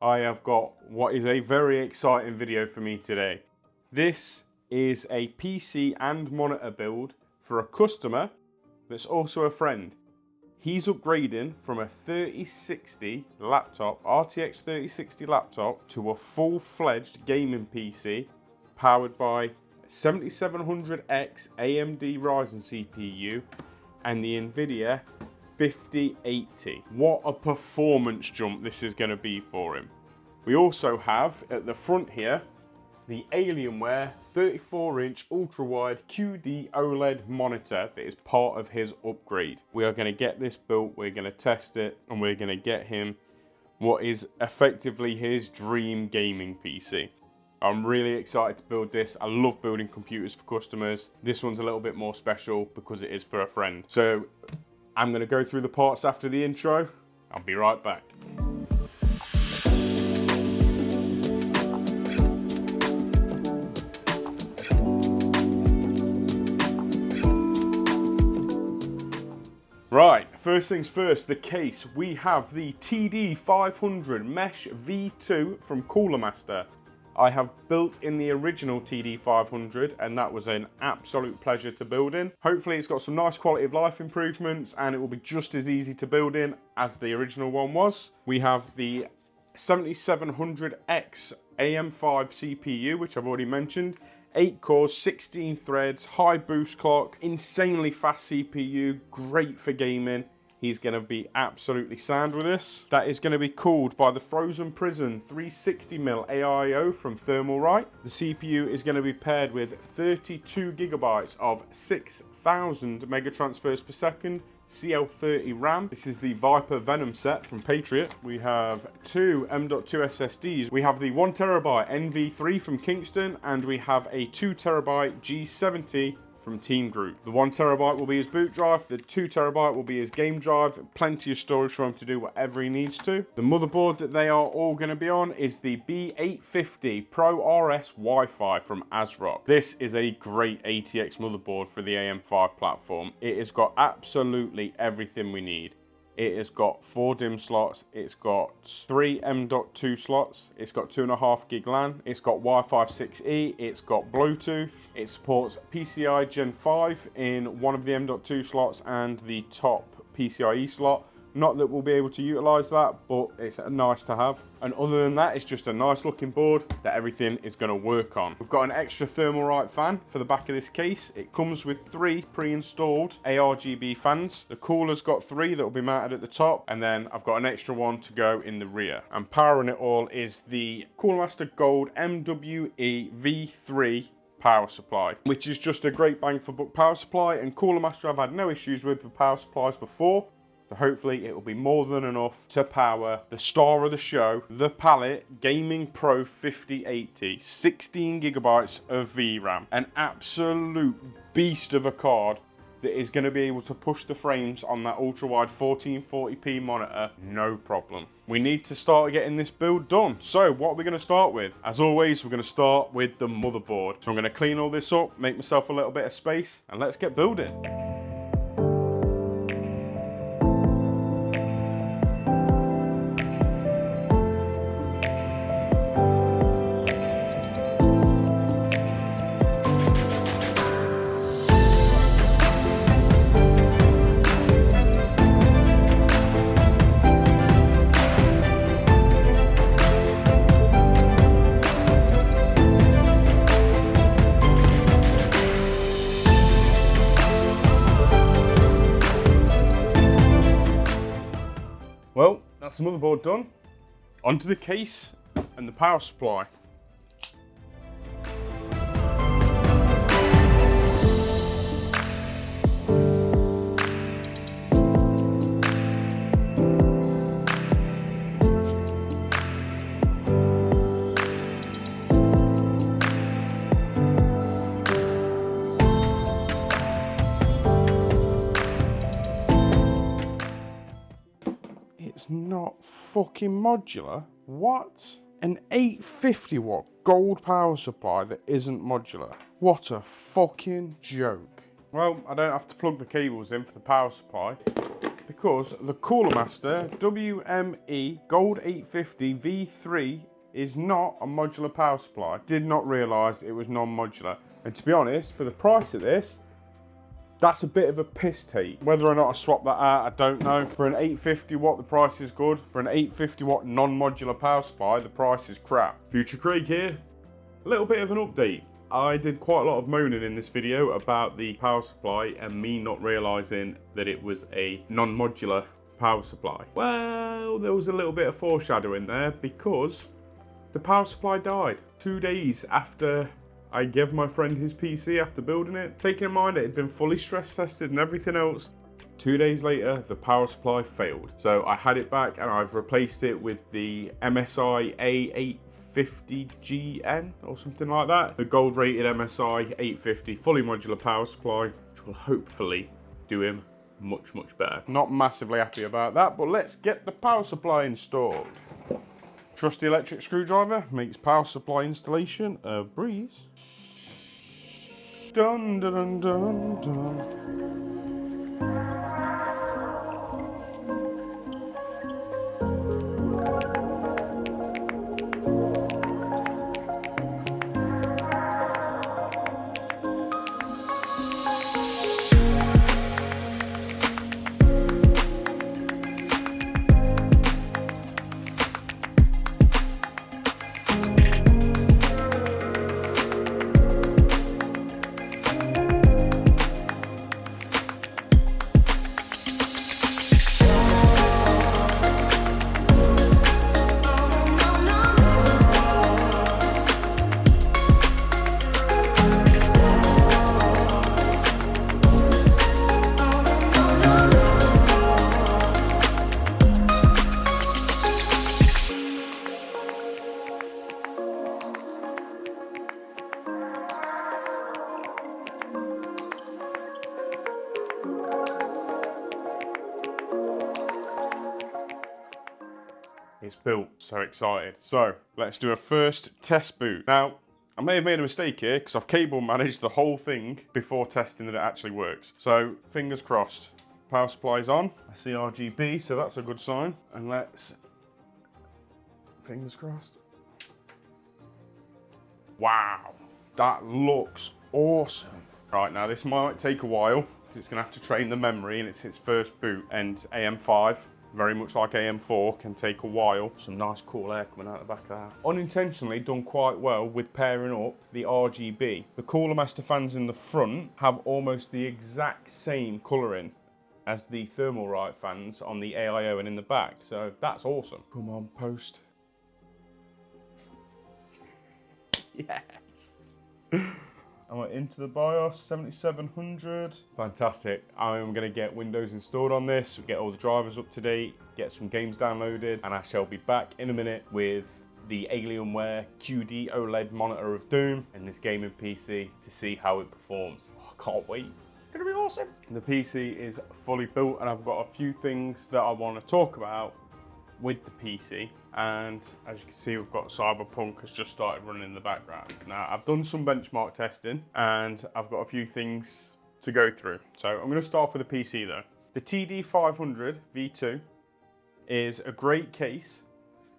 I have got what is a very exciting video for me today. This is a PC and monitor build for a customer that's also a friend. He's upgrading from a 3060 laptop, RTX 3060 laptop, to a full-fledged gaming PC powered by 7700X AMD Ryzen CPU and the nvidia 5080. What a performance jump this is going to be for him. We also have at the front here the Alienware 34-inch ultra-wide QD-OLED monitor that is part of his upgrade. We are going to get this built, we're going to test it, and we're going to get him what is effectively his dream gaming PC. I'm really excited to build this. I love building computers for customers. This one's a little bit more special because it is for a friend. So I'm going to go through the parts after the intro. I'll be right back. Right, first things first, the case. We have the TD500 Mesh V2 from Cooler Master. I have built in the original TD500 and that was an absolute pleasure to build in. Hopefully it's got some nice quality of life improvements and it will be just as easy to build in as the original one was. We have the 7700X AM5 CPU, which I've already mentioned. 8 cores, 16 threads, high boost clock, insanely fast CPU, great for gaming. He's going to be absolutely sound with this. That is going to be cooled by the Frozen Prison 360mm AIO from Thermalright. The CPU is going to be paired with 32 gigabytes of 6,000 mega transfers per second CL30 RAM. This is the Viper Venom set from Patriot. We have two M.2 SSDs. We have the 1TB NV3 from Kingston, and we have a 2TB G70 from Team Group. The 1TB will be his boot drive, the 2TB will be his game drive, plenty of storage for him to do whatever he needs to. The motherboard that they are all going to be on is the B850 Pro RS Wi-Fi from ASRock. This is a great ATX motherboard for the AM5 platform. It has got absolutely everything we need. It has got 4 DIMM slots, it's got 3 M.2 slots, it's got 2.5 gig LAN, it's got Wi-Fi 6E, it's got Bluetooth, it supports PCI Gen 5 in one of the M.2 slots and the top PCIe slot. Not that we'll be able to utilize that, but it's nice to have. And other than that, it's just a nice looking board that everything is going to work on. We've got an extra Thermalright fan for the back of this case. It comes with 3 pre-installed ARGB fans. The cooler's got 3 that will be mounted at the top, and then I've got an extra one to go in the rear. And powering it all is the Cooler Master Gold MWE V3 power supply, which is just a great bang for buck power supply, and Cooler Master I've had no issues with power supplies before. So hopefully it will be more than enough to power the star of the show, the Palette Gaming Pro 5080, 16 gigabytes of VRAM, an absolute beast of a card that is going to be able to push the frames on that ultra-wide 1440p monitor, no problem. We need to start getting this build done. So what are we going to start with? As always, we're going to start with the motherboard. So I'm going to clean all this up, make myself a little bit of space, and let's get building. Well, that's the motherboard done. Onto the case and the power supply. It's not fucking modular. What? An 850 watt gold power supply that isn't modular. What a fucking joke. Well, I don't have to plug the cables in for the power supply because the Cooler Master WME Gold 850 V3 is not a modular power supply. Did not realise it was non-modular. And to be honest, for the price of this, that's a bit of a piss take. Whether or not I swap that out, I don't know. For an 850 watt, the price is good. For an 850 watt non-modular power supply, the price is crap. Future Craig here. A little bit of an update. I did quite a lot of moaning in this video about the power supply and me not realising that it was a non-modular power supply. Well, there was a little bit of foreshadowing there because the power supply died 2 days after I gave my friend his PC after building it. Taking in mind it had been fully stress tested and everything else, 2 days later the power supply failed. So I had it back and I've replaced it with the MSI A850GN or something like that. The gold rated MSI 850 fully modular power supply, which will hopefully do him much better. Not massively happy about that, but let's get the power supply installed. Trusty electric screwdriver makes power supply installation a breeze. Dun dun dun dun. It's built, so excited. So let's do a first test boot. Now, I may have made a mistake here because I've cable managed the whole thing before testing that it actually works. So fingers crossed. Power supply's on. I see RGB, so that's a good sign. And let's, fingers crossed. Wow, that looks awesome. Right, now this might take a while because it's gonna have to train the memory and it's its first boot. And AM5, very much like AM4, can take a while. Some nice cool air coming out the back of that. Unintentionally done quite well with pairing up the RGB. The Cooler Master fans in the front have almost the exact same colouring as the Thermalright fans on the AIO and in the back. So that's awesome. Come on, post. Yes. I went into the BIOS 7700. Fantastic. I'm going to get Windows installed on this, get all the drivers up to date, get some games downloaded, and I shall be back in a minute with the Alienware QD-OLED Monitor of Doom and this gaming PC to see how it performs. Oh, I can't wait. It's going to be awesome. The PC is fully built and I've got a few things that I want to talk about with the PC. And as you can see, we've got Cyberpunk has just started running in the background. Now, I've done some benchmark testing and I've got a few things to go through. So I'm going to start with the PC though. The TD500 V2 is a great case.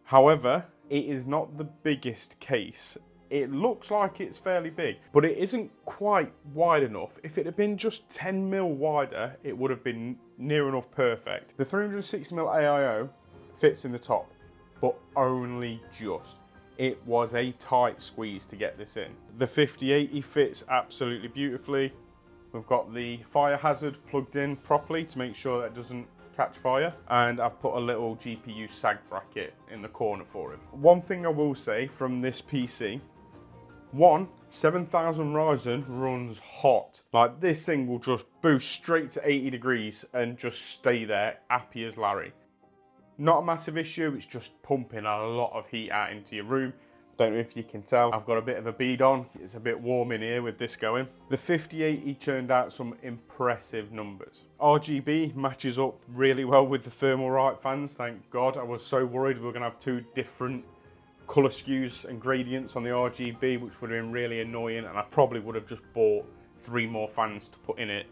However, it is not the biggest case. It looks like it's fairly big, but it isn't quite wide enough. If it had been just 10 mil wider, it would have been near enough perfect. The 360 mil AIO fits in the top, but only just. It was a tight squeeze to get this in. The 5080 fits absolutely beautifully. We've got the fire hazard plugged in properly to make sure that it doesn't catch fire. And I've put a little GPU sag bracket in the corner for him. One thing I will say from this PC, 7000 Ryzen runs hot. Like, this thing will just boost straight to 80 degrees and just stay there, happy as Larry. Not a massive issue, it's just pumping a lot of heat out into your room. Don't know if you can tell, I've got a bit of a bead on. It's a bit warm in here with this going. The 5080 churned out some impressive numbers. RGB matches up really well with the Thermalright fans, thank God. I was so worried we were gonna have two different colour skews and gradients on the RGB, which would have been really annoying, and I probably would have just bought 3 more fans to put in it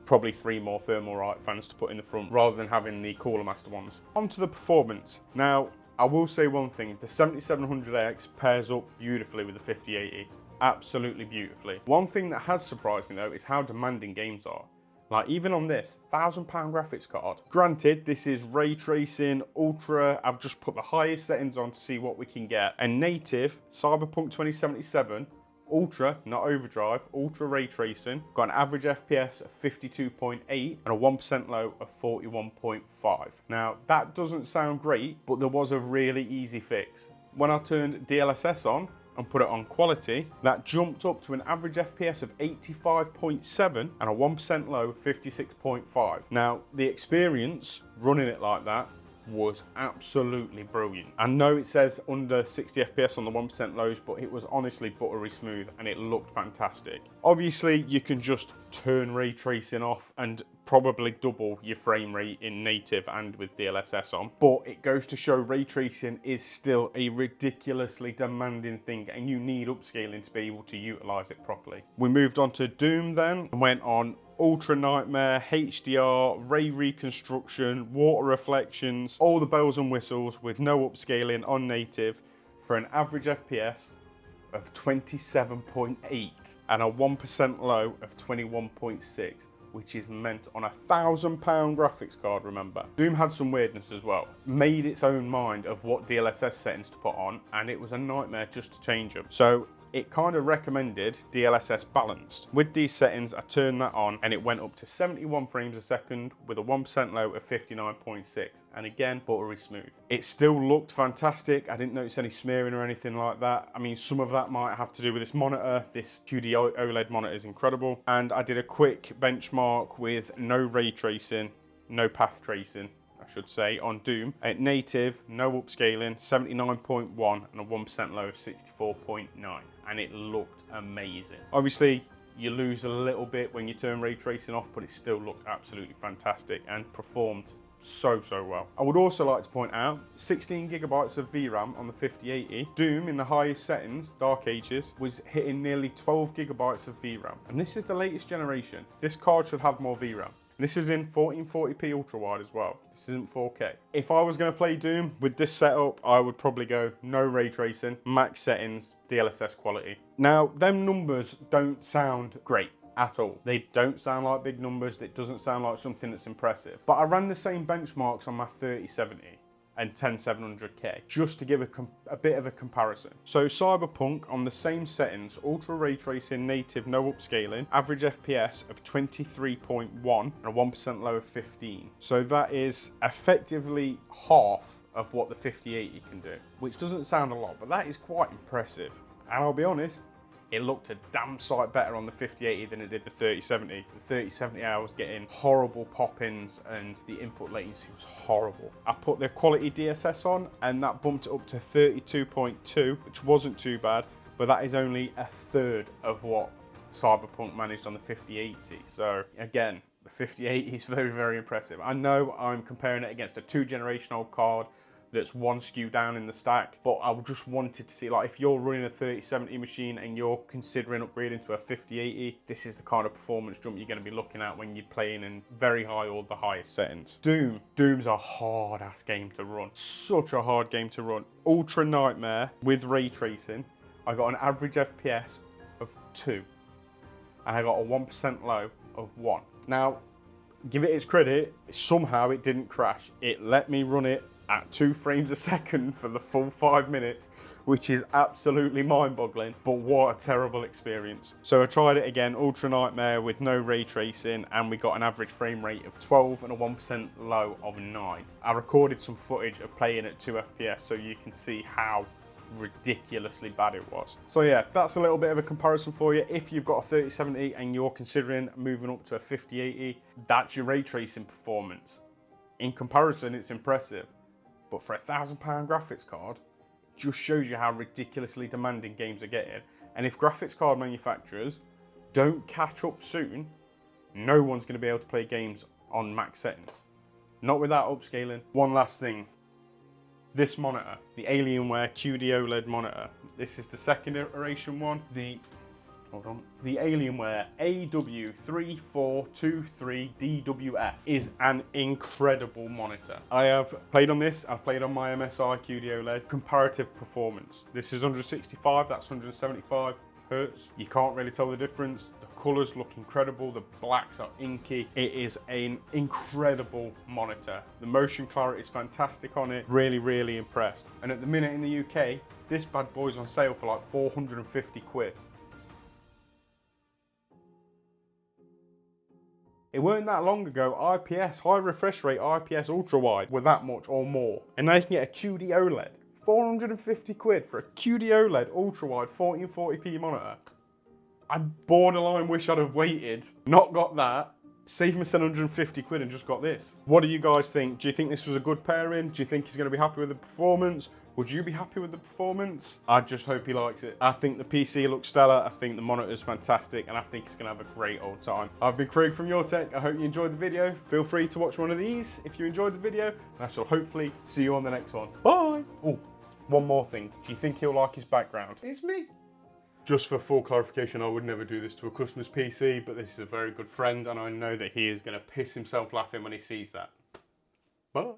probably 3 more Thermalright fans to put in the front rather than having the Cooler Master ones. On to the performance. Now, I will say one thing, the 7700X pairs up beautifully with the 5080. Absolutely beautifully. One thing that has surprised me though is how demanding games are. Like even on this £1,000 graphics card. Granted, this is ray tracing, ultra. I've just put the highest settings on to see what we can get. And native Cyberpunk 2077, ultra, not overdrive, ultra ray tracing. Got an average FPS of 52.8 and a 1% low of 41.5. Now that doesn't sound great, but there was a really easy fix. When I turned DLSS on and put it on quality, that jumped up to an average FPS of 85.7 and a 1% low of 56.5. Now, the experience running it like that was absolutely brilliant. I know it says under 60 FPS on the 1% lows, but it was honestly buttery smooth and it looked fantastic. Obviously, you can just turn ray tracing off and probably double your frame rate in native and with DLSS on, but it goes to show ray tracing is still a ridiculously demanding thing and you need upscaling to be able to utilize it properly. We moved on to Doom then and went on Ultra Nightmare, HDR, ray reconstruction, water reflections, all the bells and whistles with no upscaling on native for an average FPS of 27.8 and a 1% low of 21.6, which is meant on a £1,000 graphics card, remember. Doom had some weirdness as well. Made its own mind of what DLSS settings to put on, and it was a nightmare just to change them. So it kind of recommended DLSS balanced. With these settings, I turned that on and it went up to 71 frames a second with a 1% low of 59.6. And again, buttery smooth. It still looked fantastic. I didn't notice any smearing or anything like that. I mean, some of that might have to do with this monitor. This QD-OLED monitor is incredible. And I did a quick benchmark with no ray tracing, no path tracing, I should say, on Doom. At native, no upscaling, 79.1 and a 1% low of 64.9. And it looked amazing. Obviously, you lose a little bit when you turn ray tracing off, but it still looked absolutely fantastic and performed so well. I would also like to point out 16 gigabytes of VRAM on the 5080. Doom in the highest settings, Dark Ages, was hitting nearly 12 gigabytes of VRAM. And this is the latest generation. This card should have more VRAM. This is in 1440p ultra-wide as well. This isn't 4K. If I was going to play Doom with this setup, I would probably go no ray tracing, max settings, DLSS quality. Now, them numbers don't sound great at all. They don't sound like big numbers. It doesn't sound like something that's impressive. But I ran the same benchmarks on my 3070 and 10700K just to give a bit of a comparison. So Cyberpunk on the same settings, ultra ray tracing, native, no upscaling, average FPS of 23.1 and a 1% low of 15. So that is effectively half of what the 5080 can do, which doesn't sound a lot, but that is quite impressive. And I'll be honest, it looked a damn sight better on the 5080 than it did the 3070. The 3070 I was getting horrible pop-ins and the input latency was horrible. I put the quality DSS on and that bumped it up to 32.2, which wasn't too bad, but that is only a third of what Cyberpunk managed on the 5080. So again, the 5080 is very impressive. I know I'm comparing it against a 2-generation old card that's one SKU down in the stack, but I just wanted to see, like, if you're running a 3070 machine and you're considering upgrading to a 5080, this is the kind of performance jump you're going to be looking at when you're playing in very high or the highest settings. Doom's a hard ass game to run. Such a hard game to run. Ultra Nightmare with ray tracing, I got an average FPS of 2 and I got a 1% low of 1. Now, give it its credit, somehow it didn't crash. It let me run it at 2 frames a second for the full 5 minutes, which is absolutely mind-boggling, but what a terrible experience. So I tried it again, Ultra Nightmare with no ray tracing, and we got an average frame rate of 12 and a 1% low of 9. I recorded some footage of playing at 2 FPS so you can see how ridiculously bad it was. So yeah, that's a little bit of a comparison for you. If you've got a 3070 and you're considering moving up to a 5080, that's your ray tracing performance. In comparison, it's impressive. But for a £1,000 graphics card, just shows you how ridiculously demanding games are getting. And if graphics card manufacturers don't catch up soon, no one's going to be able to play games on max settings. Not without upscaling. One last thing. This monitor, the Alienware QD-OLED monitor. This is the second iteration one. The hold on, the Alienware AW3423DWF is an incredible monitor. I have played on this, I've played on my MSI QD-OLED. Comparative performance. This is 165, that's 175 hertz. You can't really tell the difference. The colors look incredible, the blacks are inky. It is an incredible monitor. The motion clarity is fantastic on it. Really, really impressed. And at the minute in the UK, this bad boy's on sale for like 450 quid. It weren't that long ago, IPS, high refresh rate IPS ultrawide, were that much or more. And now you can get a QD-OLED. 450 quid for a QD-OLED ultrawide 1440p monitor. I borderline wish I'd have waited, not got that, saved myself 150 quid and just got this. What do you guys think? Do you think this was a good pairing? Do you think he's going to be happy with the performance? Would you be happy with the performance? I just hope he likes it. I think the PC looks stellar. I think the monitor is fantastic, and I think he's gonna have a great old time. I've been Craig from Your Tech. I hope you enjoyed the video. Feel free to watch one of these if you enjoyed the video, and I shall hopefully see you on the next one. Bye. Oh, one more thing. Do you think he'll like his background? It's me. Just for full clarification, I would never do this to a customer's PC, but this is a very good friend, and I know that he is gonna piss himself laughing when he sees that. Bye.